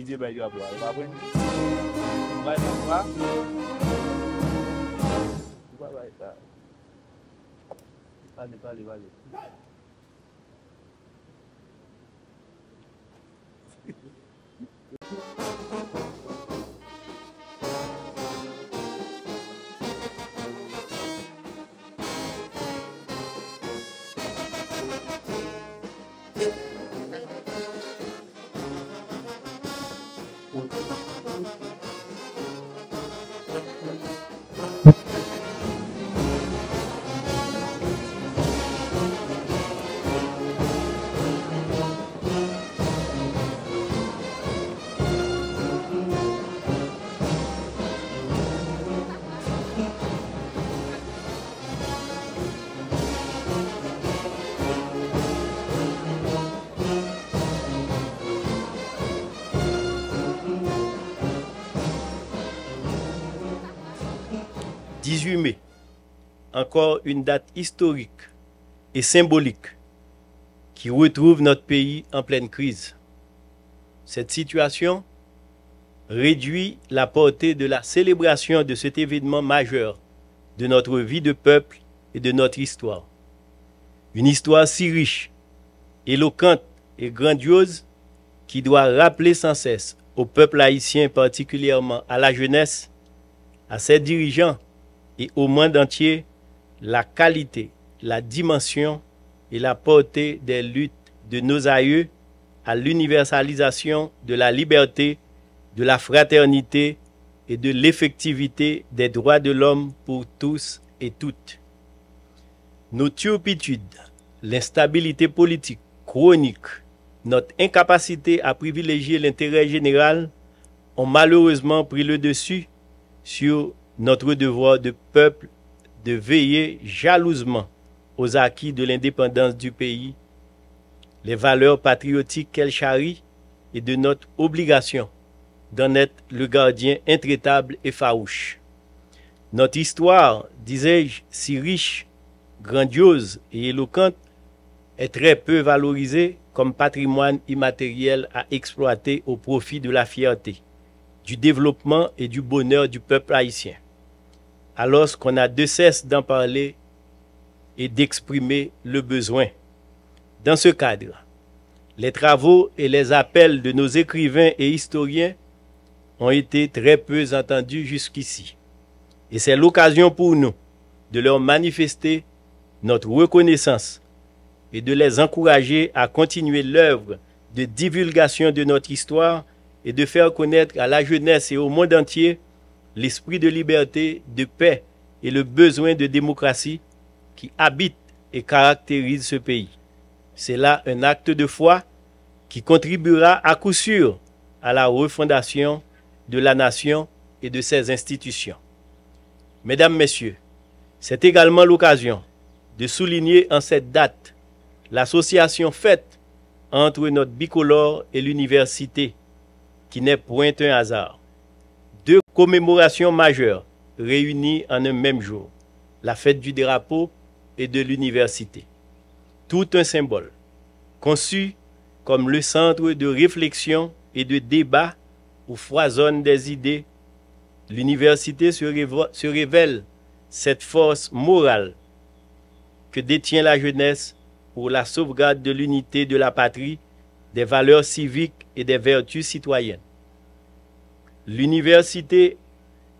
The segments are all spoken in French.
de bail drapeau. Vous comprenez? Allez. 18 mai, encore une date historique et symbolique qui retrouve notre pays en pleine crise. Cette situation réduit la portée de la célébration de cet événement majeur de notre vie de peuple et de notre histoire. Une histoire si riche, éloquente et grandiose qui doit rappeler sans cesse au peuple haïtien, particulièrement à la jeunesse, à ses dirigeants et au monde entier, la qualité, la dimension et la portée des luttes de nos aïeux à l'universalisation de la liberté, de la fraternité et de l'effectivité des droits de l'homme pour tous et toutes. Nos turpitudes, l'instabilité politique chronique, notre incapacité à privilégier l'intérêt général ont malheureusement pris le dessus sur notre devoir de peuple de veiller jalousement aux acquis de l'indépendance du pays, les valeurs patriotiques qu'elle charrie et de notre obligation d'en être le gardien intraitable et farouche. Notre histoire, disais-je, si riche, grandiose et éloquente, est très peu valorisée comme patrimoine immatériel à exploiter au profit de la fierté, du développement et du bonheur du peuple haïtien. Alors qu'on a de cesse d'en parler et d'exprimer le besoin. Dans ce cadre, les travaux et les appels de nos écrivains et historiens ont été très peu entendus jusqu'ici. Et c'est l'occasion pour nous de leur manifester notre reconnaissance et de les encourager à continuer l'œuvre de divulgation de notre histoire et de faire connaître à la jeunesse et au monde entier l'esprit de liberté, de paix et le besoin de démocratie qui habite et caractérise ce pays. C'est là un acte de foi qui contribuera à coup sûr à la refondation de la nation et de ses institutions. Mesdames, Messieurs, c'est également l'occasion de souligner en cette date l'association faite entre notre bicolore et l'université, qui n'est point un hasard. Deux commémorations majeures réunies en un même jour, la fête du drapeau et de l'université. Tout un symbole, conçu comme le centre de réflexion et de débat où foisonnent des idées, l'université se révèle cette force morale que détient la jeunesse pour la sauvegarde de l'unité de la patrie, des valeurs civiques et des vertus citoyennes. L'université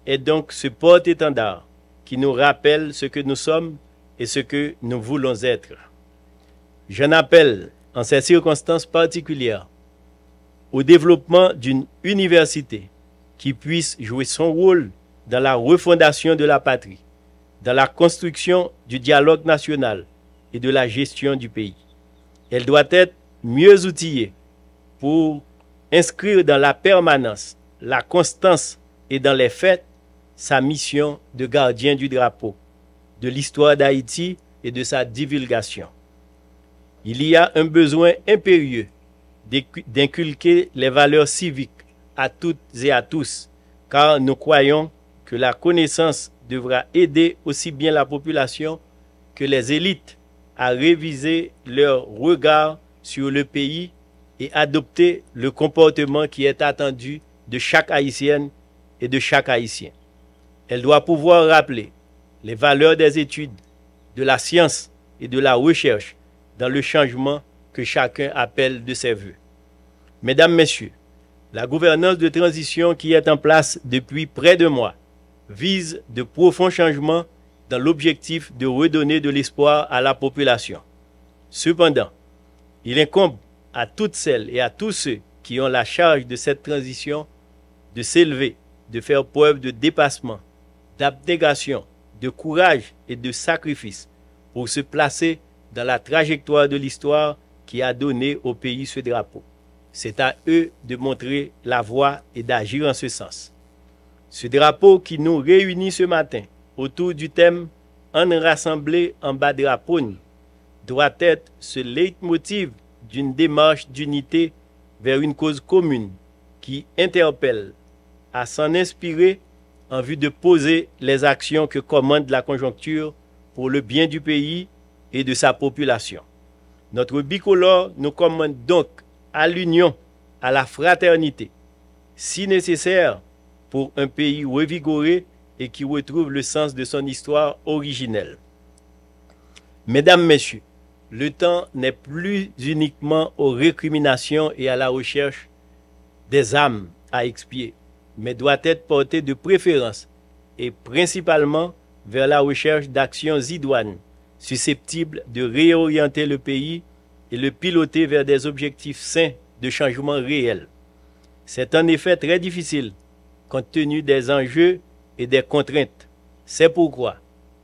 est donc ce porte-étendard qui nous rappelle ce que nous sommes et ce que nous voulons être. J'en appelle, en ces circonstances particulières, au développement d'une université qui puisse jouer son rôle dans la refondation de la patrie, dans la construction du dialogue national et de la gestion du pays. Elle doit être mieux outillée pour inscrire dans la permanence, la constance et dans les faits sa mission de gardien du drapeau, de l'histoire d'Haïti et de sa divulgation. Il y a un besoin impérieux d'inculquer les valeurs civiques à toutes et à tous, car nous croyons que la connaissance devra aider aussi bien la population que les élites à réviser leur regard sur le pays et adopter le comportement qui est attendu de chaque Haïtienne et de chaque Haïtien. Elle doit pouvoir rappeler les valeurs des études, de la science et de la recherche dans le changement que chacun appelle de ses vœux. Mesdames, Messieurs, la gouvernance de transition qui est en place depuis près de mois vise de profonds changements dans l'objectif de redonner de l'espoir à la population. Cependant, il incombe à toutes celles et à tous ceux qui ont la charge de cette transition de s'élever, de faire preuve de dépassement, d'abnégation, de courage et de sacrifice pour se placer dans la trajectoire de l'histoire qui a donné au pays ce drapeau. C'est à eux de montrer la voie et d'agir en ce sens. Ce drapeau qui nous réunit ce matin autour du thème « En rassemblé en bas drapeau » doit être ce leitmotiv d'une démarche d'unité vers une cause commune qui interpelle à s'en inspirer en vue de poser les actions que commande la conjoncture pour le bien du pays et de sa population. Notre bicolore nous commande donc à l'union, à la fraternité, si nécessaire pour un pays revigoré et qui retrouve le sens de son histoire originelle. Mesdames, Messieurs, le temps n'est plus uniquement aux récriminations et à la recherche des âmes à expier, mais doit être porté de préférence et principalement vers la recherche d'actions idoines susceptibles de réorienter le pays et le piloter vers des objectifs sains de changement réel. C'est en effet très difficile compte tenu des enjeux et des contraintes. C'est pourquoi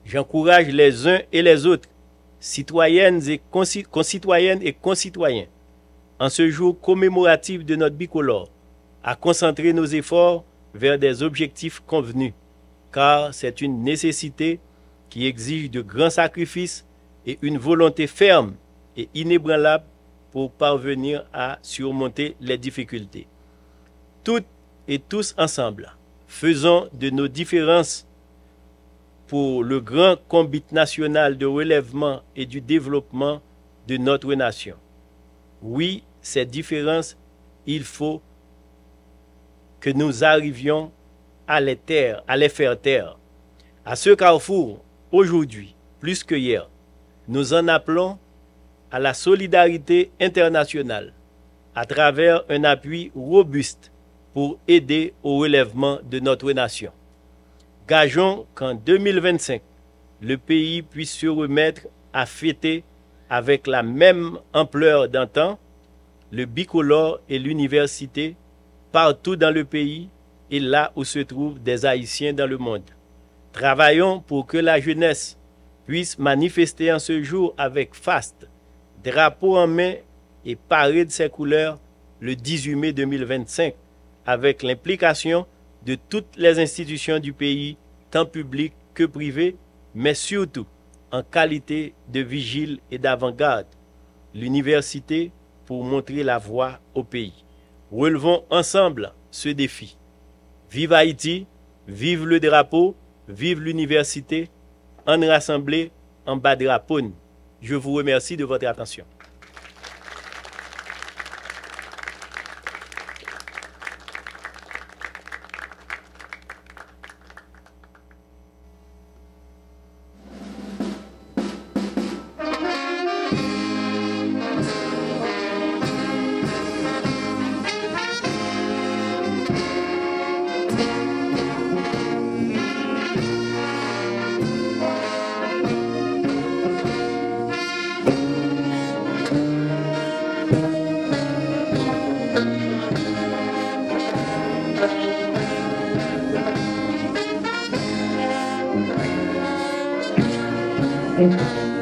j'encourage les uns et les autres, citoyennes et concitoyens, en ce jour commémoratif de notre bicolore, à concentrer nos efforts vers des objectifs convenus, car c'est une nécessité qui exige de grands sacrifices et une volonté ferme et inébranlable pour parvenir à surmonter les difficultés. Toutes et tous ensemble, faisons de nos différences pour le grand combat national de relèvement et du développement de notre nation. Oui, ces différences, il faut que nous arrivions à les faire taire. À ce carrefour, aujourd'hui, plus que hier, nous en appelons à la solidarité internationale à travers un appui robuste pour aider au relèvement de notre nation. Gageons qu'en 2025, le pays puisse se remettre à fêter avec la même ampleur d'antan le bicolore et l'université partout dans le pays et là où se trouvent des Haïtiens dans le monde. Travaillons pour que la jeunesse puisse manifester en ce jour avec faste, drapeau en main et paré de ses couleurs le 18 mai 2025 avec l'implication de toutes les institutions du pays, tant publiques que privées, mais surtout en qualité de vigile et d'avant-garde, l'université pour montrer la voie au pays. Relevons ensemble ce défi. Vive Haïti, vive le drapeau, vive l'université, en rassemblé en bas drapeau. Je vous remercie de votre attention. Thank you.